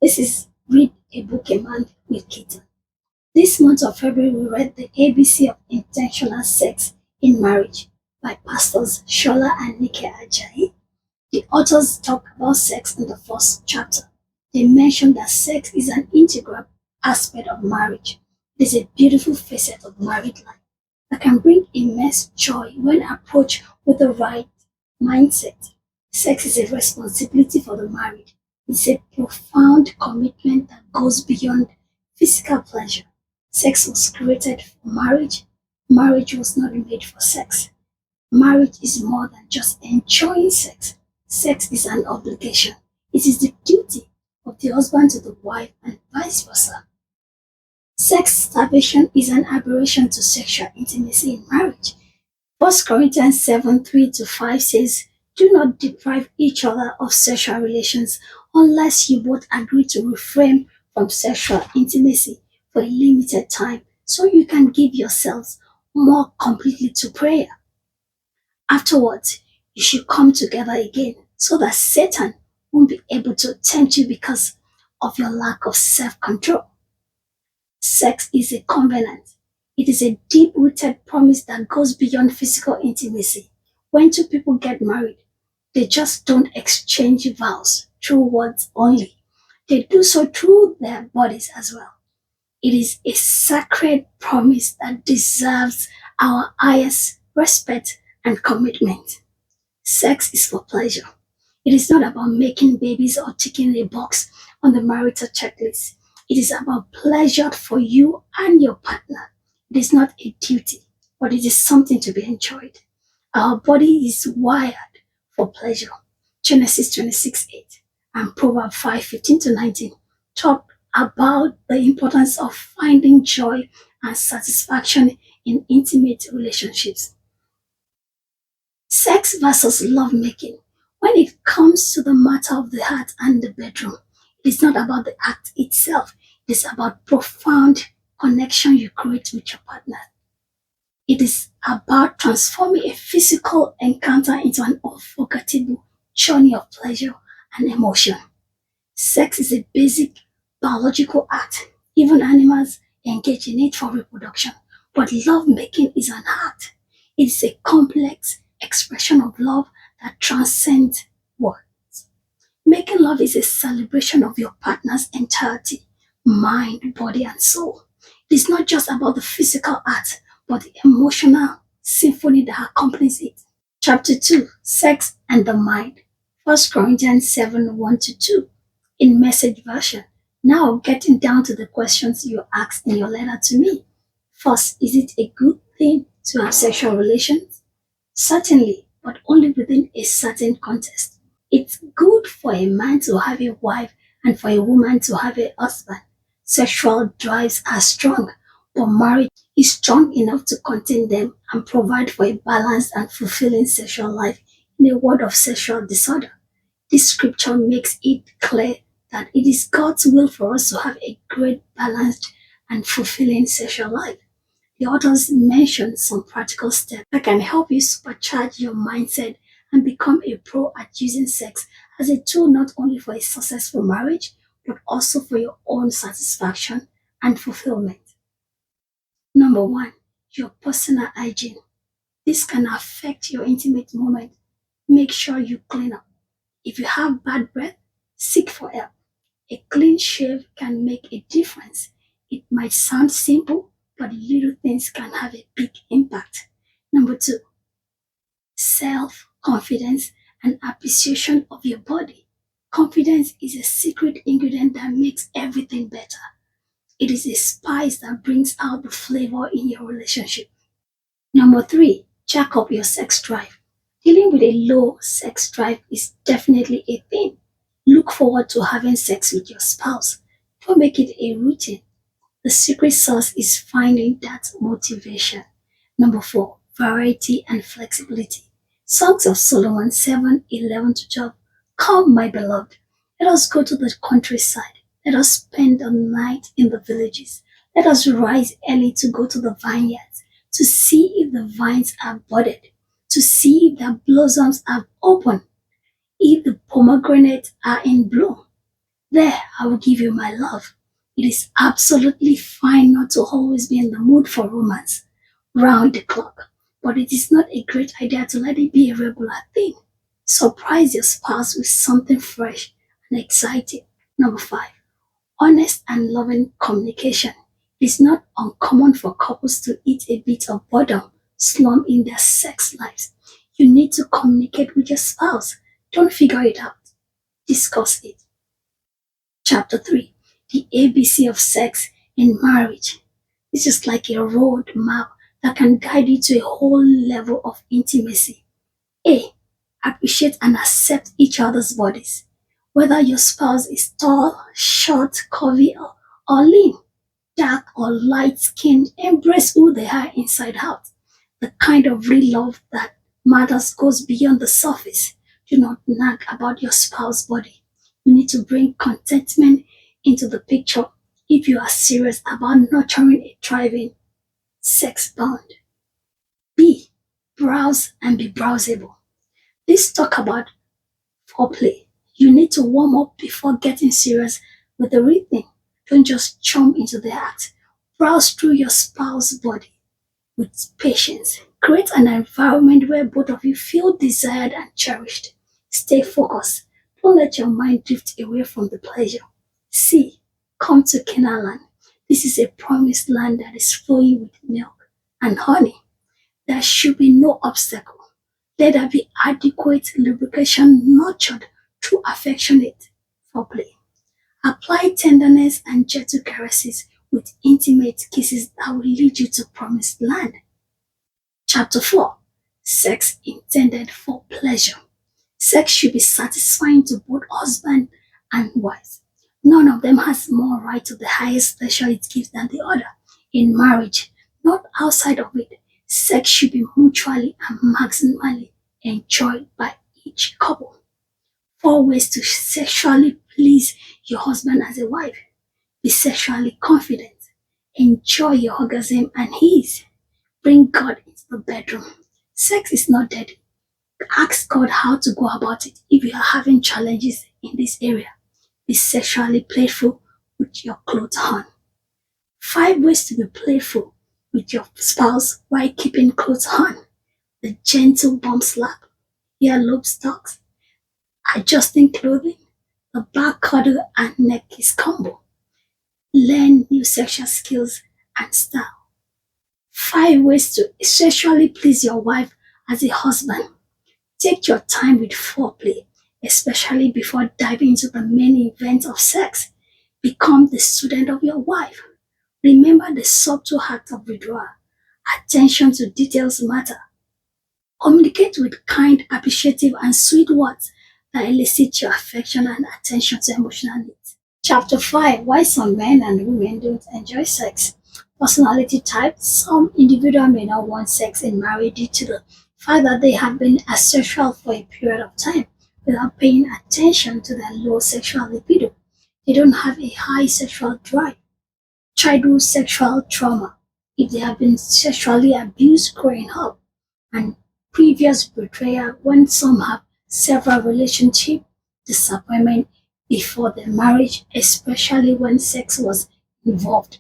This is Read a Book a Month with Kiitan. This month of February, we read The ABC of Intentional Sex in Marriage by Pastors Sola Nike Ajayi. The authors talk about sex in the first chapter. They mention that sex is an integral aspect of marriage. It is a beautiful facet of married life that can bring immense joy when approached with the right mindset. Sex is a responsibility for the married. It's a profound commitment that goes beyond physical pleasure. Sex was created for marriage. Marriage was not made for sex. Marriage is more than just enjoying sex. Sex is an obligation. It is the duty of the husband to the wife and vice versa. Sex starvation is an aberration to sexual intimacy in marriage. First Corinthians 7 3 to 5 says, "Do not deprive each other of sexual relations unless you both agree to refrain from sexual intimacy for a limited time so you can give yourselves more completely to prayer. Afterwards, you should come together again so that Satan won't be able to tempt you because of your lack of self control." Sex is a covenant. It is a deep rooted promise that goes beyond physical intimacy. When two people get married, they just don't exchange vows through words only. They do so through their bodies as well. It is a sacred promise that deserves our highest respect and commitment. Sex is for pleasure. It is not about making babies or ticking a box on the marital checklist. It is about pleasure for you and your partner. It is not a duty, but it is something to be enjoyed. Our body is wired for pleasure. Genesis 26:8 and Proverbs 5:15 to 19 talk about the importance of finding joy and satisfaction in intimate relationships. Sex versus lovemaking. When it comes to the matter of the heart and the bedroom, it is not about the act itself, it is about profound connection you create with your partner. It is about transforming a physical encounter into an unforgettable journey of pleasure and emotion. Sex is a basic biological act. Even animals engage in it for reproduction. But lovemaking is an art. It is a complex expression of love that transcends words. Making love is a celebration of your partner's entirety, mind, body, and soul. It is not just about the physical act, but the emotional symphony that accompanies it. Chapter 2: Sex and the Mind. First Corinthians 7 1 to 2 in Message Version. Now, getting down to the questions you asked in your letter to me. First, is it a good thing to have sexual relations? Certainly, but only within a certain context. It's good for a man to have a wife and for a woman to have a husband. Sexual drives are strong, but marriage is strong enough to contain them and provide for a balanced and fulfilling sexual life in a world of sexual disorder. This scripture makes it clear that it is God's will for us to have a great, balanced, and fulfilling sexual life. The authors mention some practical steps that can help you supercharge your mindset and become a pro at using sex as a tool not only for a successful marriage, but also for your own satisfaction and fulfillment. Number one, your personal hygiene. This can affect your intimate moment. Make sure you clean up. If you have bad breath, seek for help. A clean shave can make a difference. It might sound simple, but little things can have a big impact. Number two, self confidence and appreciation of your body. Confidence is a secret ingredient that makes everything better. It is a spice that brings out the flavor in your relationship. Number three, jack up your sex drive. Dealing with a low sex drive is definitely a thing. Look forward to having sex with your spouse. Don't make it a routine. The secret sauce is finding that motivation. Number four, variety and flexibility. Songs of Solomon 7:11 to 12. Come, my beloved, let us go to the countryside. Let us spend the night in the villages. Let us rise early to go to the vineyards, to see if the vines are budded, to see if the blossoms have opened, if the pomegranates are in bloom. There, I will give you my love. It is absolutely fine not to always be in the mood for romance round the clock, but it is not a great idea to let it be a regular thing. Surprise your spouse with something fresh and exciting. Number five, honest and loving communication. It is not uncommon for couples to hit a bit of boredom slump in their sex lives. You need to communicate with your spouse. Don't figure it out. Discuss it. Chapter 3, The ABC of Sex in Marriage. This is like a road map that can guide you to a whole level of intimacy. A. Appreciate and accept each other's bodies. Whether your spouse is tall, short, curvy, or lean, dark or light skinned, embrace who they are inside out. The kind of real love that matters goes beyond the surface. Do not nag about your spouse's body. You need to bring contentment into the picture if you are serious about nurturing a thriving sex bond. B. Browse and be browsable. Let's talk about foreplay. You need to warm up before getting serious with the real thing. Don't just jump into the act. Browse through your spouse's body with patience. Create an environment where both of you feel desired and cherished. Stay focused. Don't let your mind drift away from the pleasure. C. Come to Canaan land. This is a promised land that is flowing with milk and honey. There should be no obstacle. Let there be adequate lubrication nurtured through affectionate foreplay. Apply tenderness and gentle caresses with intimate kisses that will lead you to promised land. Chapter 4, Sex intended for pleasure. Sex should be satisfying to both husband and wife. None of them has more right to the highest pleasure it gives than the other. In marriage, not outside of it, sex should be mutually and maximally enjoyed by each couple. 4 ways to sexually please your husband as a wife. Be sexually confident. Enjoy your orgasm and his. Bring God into the bedroom. Sex is not dead. Ask God how to go about it if you are having challenges in this area. Be sexually playful with your clothes on. 5 ways to be playful with your spouse while keeping clothes on. The gentle bum slap, earlobe stalks, adjusting clothing, the back cuddle and neck kiss combo. Learn new sexual skills and style. 5 ways to sexually please your wife as a husband. Take your time with foreplay, especially before diving into the main event of sex. Become the student of your wife. Remember the subtle act of withdrawal. Attention to details matter. Communicate with kind, appreciative, and sweet words that elicit your affection and attention to emotional needs. Chapter 5, Why Some Men and Women Don't Enjoy Sex. Personality type. Some individuals may not want sex in marriage due to the fact that they have been asexual for a period of time without paying attention to their low sexual libido. They don't have a high sexual drive. Childhood sexual trauma. If they have been sexually abused growing up, and previous betrayal when some have several relationship disappointment before their marriage, especially when sex was involved.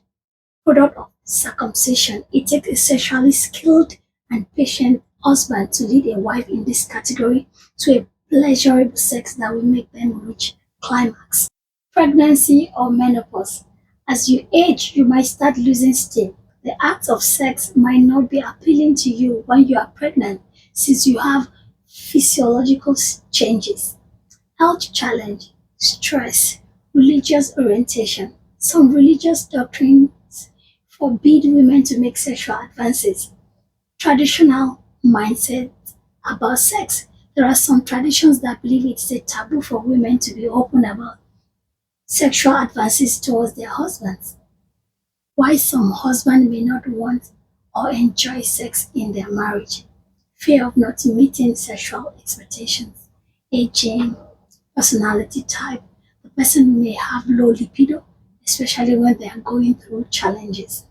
Product of circumcision. It takes a sexually skilled and patient husband to lead a wife in this category to a pleasurable sex that will make them reach climax. Pregnancy or menopause. As you age, you might start losing steam. The act of sex might not be appealing to you when you are pregnant since you have physiological changes. Health challenge, stress, religious orientation. Some religious doctrines forbid women to make sexual advances. Traditional mindset about sex. There are some traditions that believe it's a taboo for women to be open about sexual advances towards their husbands. Why some husbands may not want or enjoy sex in their marriage. Fear of not meeting sexual expectations. Aging, personality type. The person may have low libido, especially when they are going through challenges.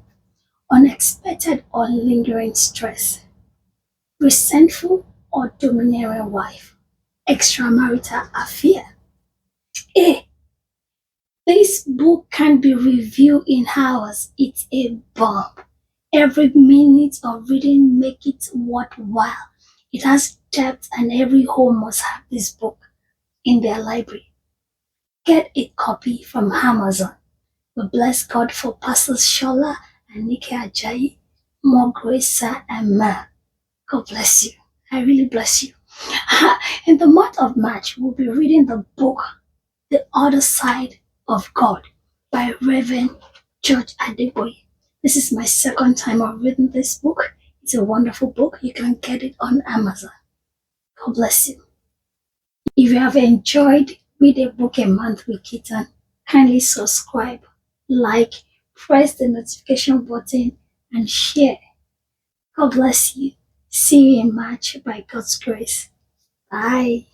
Unexpected or lingering stress. Resentful or domineering wife. Extramarital affair. A. This book can be reviewed in hours. It's a bomb. Every minute of reading make it worthwhile. It has depth and every home must have this book in their library. Get a copy from Amazon. We bless God for Pastors Sola Nike Ajayi, more grace, sir, and ma. God bless you. I really bless you. In the month of March, we'll be reading the book The Other Side of God by Reverend George Adeboye. This is my second time of reading this book. It's a wonderful book. You can get it on Amazon. God bless you. If you have enjoyed Read a Book a Month with Kiitan, kindly subscribe, like, press the notification button, and share. God bless you. See you in March by God's grace. Bye.